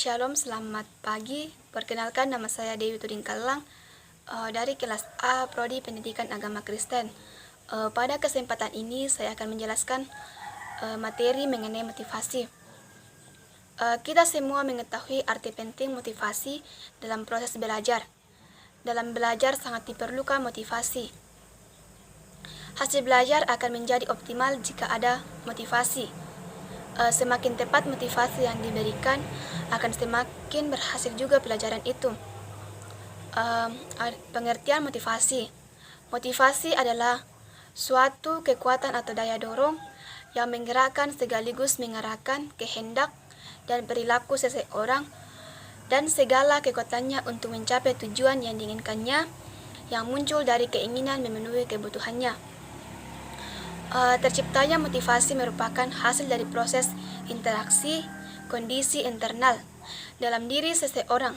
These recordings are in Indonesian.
Shalom, selamat pagi. Perkenalkan, nama saya Dewi Tudingkalang dari kelas A Prodi Pendidikan Agama Kristen. Pada kesempatan ini saya akan menjelaskan materi mengenai motivasi. Kita semua mengetahui arti penting motivasi dalam proses belajar. Dalam belajar sangat diperlukan motivasi. Hasil belajar akan menjadi optimal jika ada motivasi. Semakin tepat motivasi yang diberikan, akan semakin berhasil juga pelajaran itu. Pengertian motivasi. Motivasi adalah suatu kekuatan atau daya dorong yang menggerakkan sekaligus mengarahkan kehendak dan perilaku seseorang dan segala kekuatannya untuk mencapai tujuan yang diinginkannya, yang muncul dari keinginan memenuhi kebutuhannya. Terciptanya motivasi merupakan hasil dari proses interaksi kondisi internal dalam diri seseorang,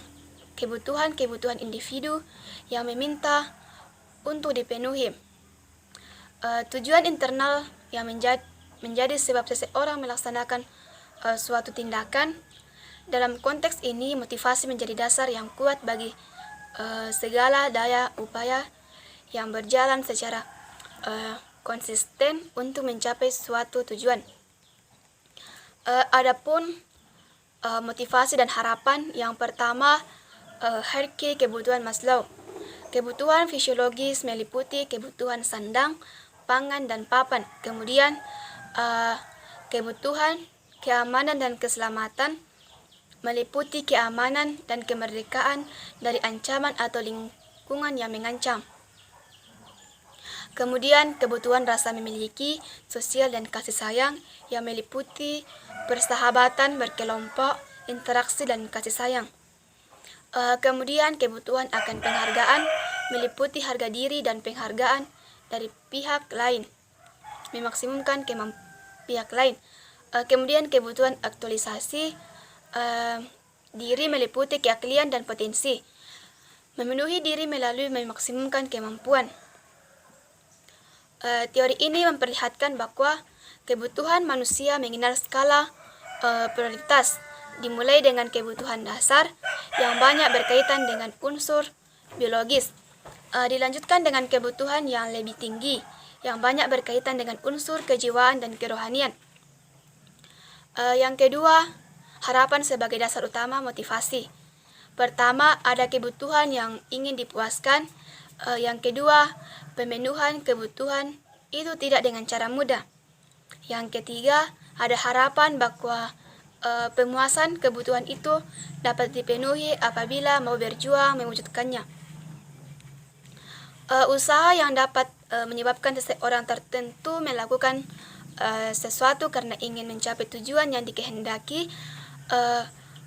kebutuhan-kebutuhan individu yang meminta untuk dipenuhi. Tujuan internal yang menjadi sebab seseorang melaksanakan suatu tindakan. Dalam konteks ini, motivasi menjadi dasar yang kuat bagi segala daya upaya yang berjalan secara konsisten untuk mencapai suatu tujuan. Adapun motivasi dan harapan, yang pertama, hierarki kebutuhan Maslow. Kebutuhan fisiologis meliputi kebutuhan sandang, pangan, dan papan. Kemudian kebutuhan keamanan dan keselamatan meliputi keamanan dan kemerdekaan dari ancaman atau lingkungan yang mengancam. Kemudian kebutuhan rasa memiliki, sosial dan kasih sayang yang meliputi persahabatan berkelompok, interaksi dan kasih sayang. Kemudian kebutuhan akan penghargaan meliputi harga diri dan penghargaan dari pihak lain, memaksimumkan kemampuan pihak lain. Kemudian kebutuhan aktualisasi diri meliputi keahlian dan potensi, memenuhi diri melalui memaksimumkan kemampuan. Teori ini memperlihatkan bahwa kebutuhan manusia mengenal skala prioritas, dimulai dengan kebutuhan dasar yang banyak berkaitan dengan unsur biologis, dilanjutkan dengan kebutuhan yang lebih tinggi, yang banyak berkaitan dengan unsur kejiwaan dan kerohanian. Yang kedua, harapan sebagai dasar utama motivasi. Pertama, ada kebutuhan yang ingin dipuaskan. Yang kedua, pemenuhan kebutuhan itu tidak dengan cara mudah. Yang ketiga, ada harapan bahwa pemuasan kebutuhan itu dapat dipenuhi apabila mau berjuang mewujudkannya. Usaha yang dapat menyebabkan seseorang tertentu melakukan sesuatu karena ingin mencapai tujuan yang dikehendaki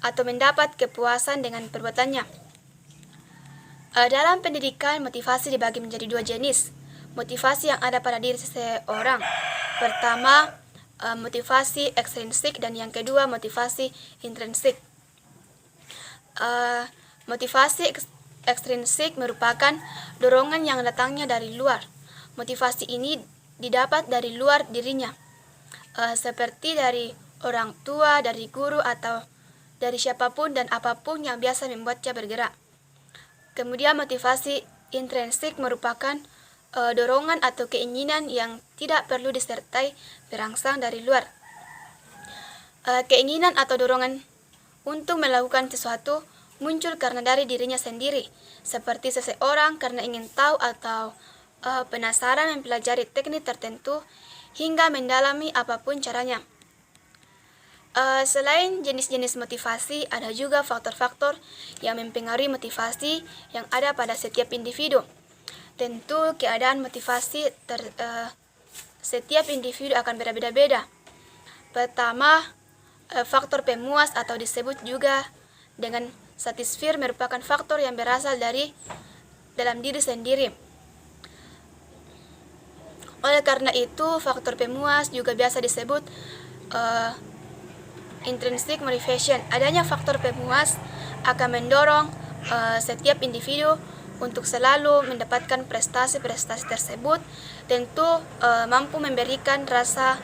atau mendapat kepuasan dengan perbuatannya. Dalam pendidikan, motivasi dibagi menjadi dua jenis. Motivasi yang ada pada diri seseorang. Pertama, motivasi ekstrinsik, dan yang kedua, motivasi intrinsik. Motivasi ekstrinsik merupakan dorongan yang datangnya dari luar. Motivasi ini didapat dari luar dirinya, seperti dari orang tua, dari guru, atau dari siapapun dan apapun yang biasa membuatnya bergerak. Kemudian motivasi intrinsik merupakan dorongan atau keinginan yang tidak perlu disertai berangsang dari luar. Keinginan atau dorongan untuk melakukan sesuatu muncul karena dari dirinya sendiri, seperti seseorang karena ingin tahu atau penasaran mempelajari teknik tertentu hingga mendalami apapun caranya. Selain jenis-jenis motivasi, ada juga faktor-faktor yang mempengaruhi motivasi yang ada pada setiap individu. Tentu keadaan motivasi setiap individu akan berbeda-beda. Pertama, faktor pemuas atau disebut juga dengan satisfier merupakan faktor yang berasal dari dalam diri sendiri. Oleh karena itu, faktor pemuas juga biasa disebut intrinsic motivation. Adanya faktor pemuas akan mendorong setiap individu untuk selalu mendapatkan prestasi-prestasi tersebut. Tentu mampu memberikan rasa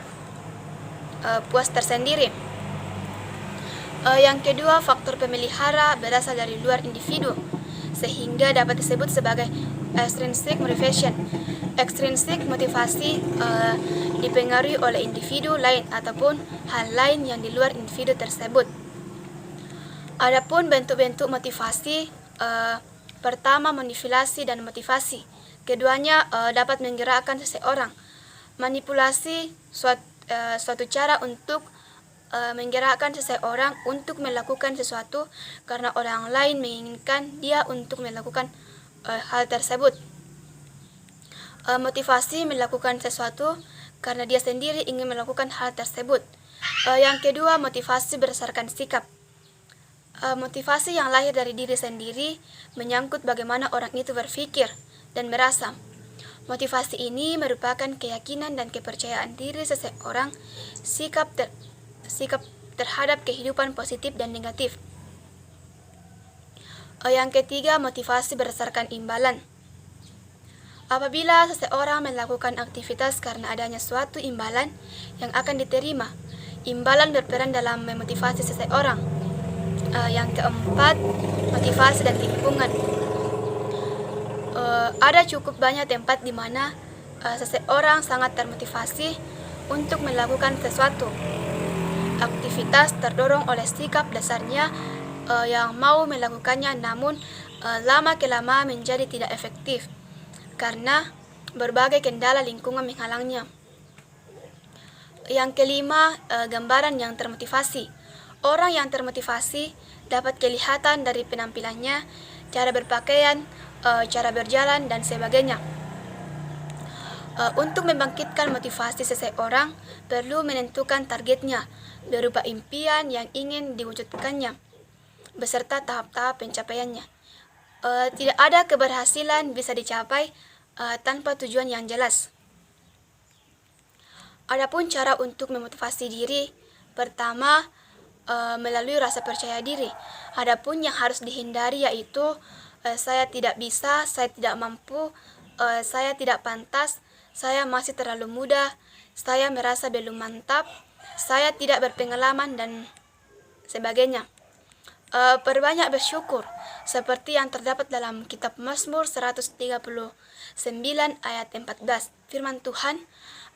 puas tersendiri. Yang kedua, faktor pemelihara berasal dari luar individu, sehingga dapat disebut sebagai extrinsic motivation. Extrinsic motivasi dipengaruhi oleh individu lain ataupun hal lain yang di luar individu tersebut. Adapun bentuk-bentuk motivasi, pertama manipulasi dan motivasi. Keduanya dapat menggerakkan seseorang. Manipulasi suatu cara untuk menggerakkan seseorang untuk melakukan sesuatu karena orang lain menginginkan dia untuk melakukan hal tersebut. Motivasi melakukan sesuatu karena dia sendiri ingin melakukan hal tersebut. Yang kedua, motivasi berdasarkan sikap. Motivasi yang lahir dari diri sendiri menyangkut bagaimana orang itu berpikir dan merasa. Motivasi ini merupakan keyakinan dan kepercayaan diri seseorang, sikap terhadap kehidupan positif dan negatif. Yang ketiga, motivasi berdasarkan imbalan. Apabila seseorang melakukan aktivitas karena adanya suatu imbalan yang akan diterima, imbalan berperan dalam memotivasi seseorang. Yang keempat, motivasi dan lingkungan. Ada cukup banyak tempat di mana seseorang sangat termotivasi untuk melakukan sesuatu. Aktivitas terdorong oleh sikap dasarnya yang mau melakukannya, namun lama-kelamaan menjadi tidak efektif karena berbagai kendala lingkungan menghalangnya. Yang kelima, gambaran yang termotivasi. Orang yang termotivasi dapat kelihatan dari penampilannya, cara berpakaian, cara berjalan, dan sebagainya. Untuk membangkitkan motivasi seseorang, perlu menentukan targetnya berupa impian yang ingin diwujudkannya, beserta tahap-tahap pencapaiannya. Tidak ada keberhasilan bisa dicapai tanpa tujuan yang jelas. Adapun cara untuk memotivasi diri, pertama, melalui rasa percaya diri. Adapun yang harus dihindari yaitu saya tidak bisa, saya tidak mampu, saya tidak pantas, saya masih terlalu muda, saya merasa belum mantap, saya tidak berpengalaman, dan sebagainya. Perbanyak bersyukur, seperti yang terdapat dalam kitab Mazmur 139 ayat 14. Firman Tuhan,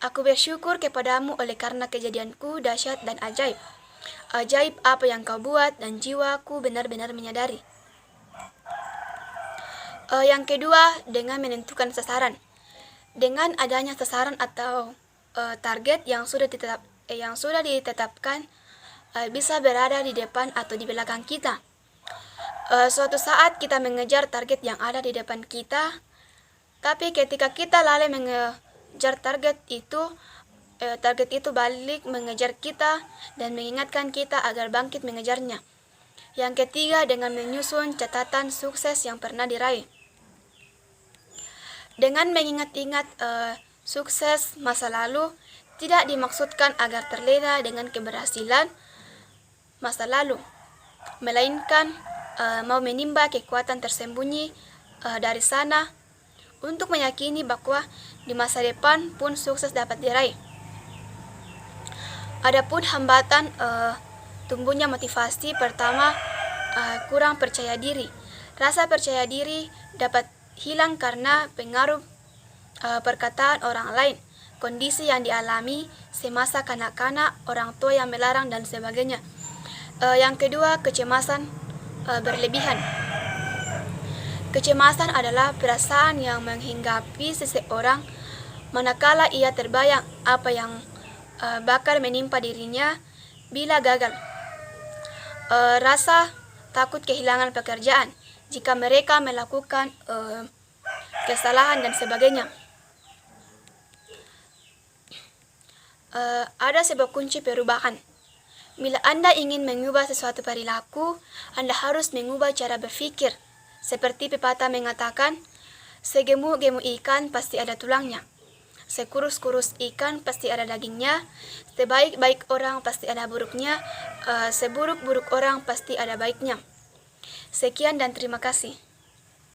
"Aku bersyukur kepadamu oleh karena kejadianku dahsyat dan ajaib. Ajaib apa yang kau buat dan jiwaku benar-benar menyadari." Yang kedua, dengan menentukan sasaran. Dengan adanya sasaran atau target yang sudah ditetapkan, bisa berada di depan atau di belakang kita. Suatu saat kita mengejar target yang ada di depan kita, tapi ketika kita lalai mengejar target itu balik mengejar kita dan mengingatkan kita agar bangkit mengejarnya. Yang ketiga, dengan menyusun catatan sukses yang pernah diraih. Dengan mengingat-ingat sukses masa lalu, tidak dimaksudkan agar terlena dengan keberhasilan masa lalu, melainkan mau menimba kekuatan tersembunyi dari sana untuk meyakini bahwa di masa depan pun sukses dapat diraih. Adapun hambatan tumbuhnya motivasi, pertama, kurang percaya diri. Rasa percaya diri dapat hilang karena pengaruh perkataan orang lain, kondisi yang dialami semasa kanak-kanak, orang tua yang melarang, dan sebagainya. Yang kedua, kecemasan berlebihan. Kecemasan adalah perasaan yang menghinggapi seseorang manakala ia terbayang apa yang bakal menimpa dirinya bila gagal. Rasa takut kehilangan pekerjaan jika mereka melakukan kesalahan dan sebagainya. Ada sebuah kunci perubahan. Bila Anda ingin mengubah sesuatu perilaku, Anda harus mengubah cara berpikir. Seperti pepatah mengatakan, segemuk-gemuk ikan pasti ada tulangnya. Sekurus-kurus ikan pasti ada dagingnya. Sebaik-baik orang pasti ada buruknya. Seburuk-buruk orang pasti ada baiknya. Sekian dan terima kasih.